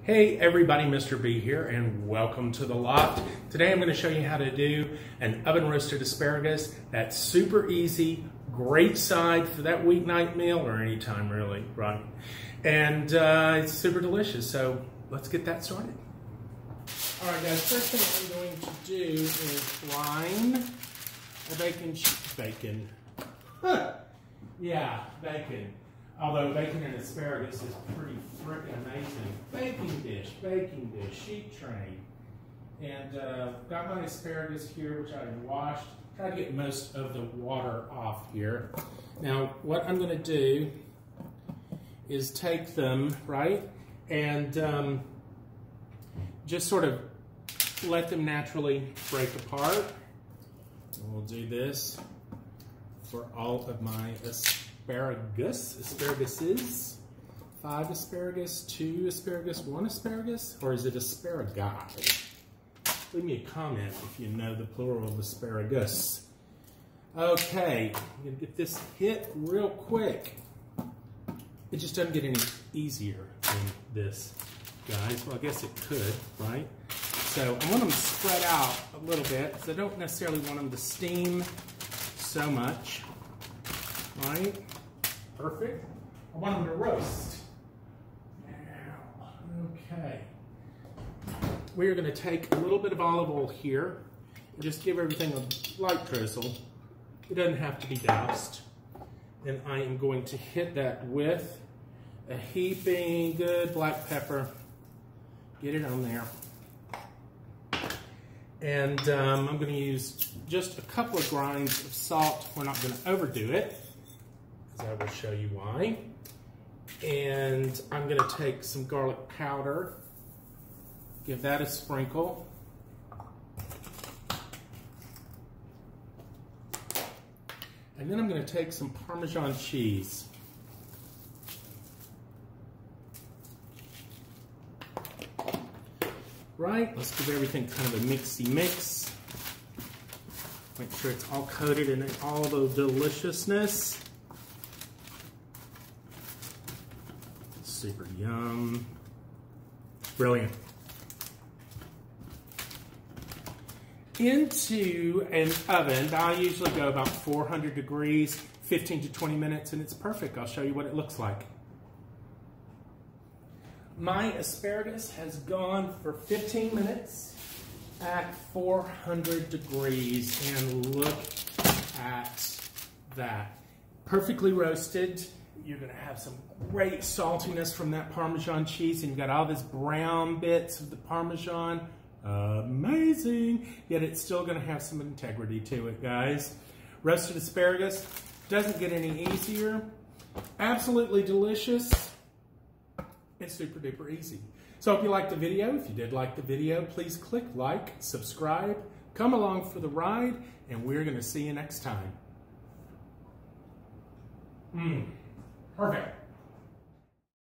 Hey everybody, Mr. B here, and welcome to the Loft. Today I'm going to show you how to do an oven roasted asparagus that's super easy, great side for that weeknight meal or anytime really, right? And it's super delicious, so let's get that started. Alright guys, first thing I'm going to do is brine a bacon. Yeah, bacon. Although bacon and asparagus is pretty frickin' amazing. Baking dish, sheet tray. And got my asparagus here, which I washed. Try to get most of the water off here. Now, what I'm gonna do is take them, right, and just sort of let them naturally break apart. And we'll do this for all of my asparaguses. 5 asparagus, 2 asparagus, 1 asparagus, or is it asparagus? Leave me a comment if you know the plural of asparagus. Okay, I'm gonna get this hit real quick. It just doesn't get any easier than this, guys. Well, I guess it could, right? So I want them spread out a little bit, because I don't necessarily want them to steam so much. Right? Perfect. I want them to roast. Now, okay. We're going to take a little bit of olive oil here and just give everything a light drizzle. It doesn't have to be doused. And I am going to hit that with a heaping good black pepper. Get it on there. And I'm going to use just a couple of grinds of salt. We're not going to overdo it, as I will show you why. And I'm going to take some garlic powder, give that a sprinkle. And then I'm going to take some Parmesan cheese. Right, let's give everything kind of a mixy mix. Make sure it's all coated in all the deliciousness. Super yum. Brilliant. Into an oven, I usually go about 400 degrees, 15 to 20 minutes, and it's perfect. I'll show you what it looks like. My asparagus has gone for 15 minutes at 400 degrees, and look at that. Perfectly roasted. You're gonna have some great saltiness from that Parmesan cheese, and you've got all these brown bits of the Parmesan. Amazing, yet it's still gonna have some integrity to it, guys. Roasted asparagus doesn't get any easier. Absolutely delicious. It's super duper easy. So I hope you liked the video. If you did like the video, please click like, subscribe, come along for the ride, and we're gonna see you next time. Perfect.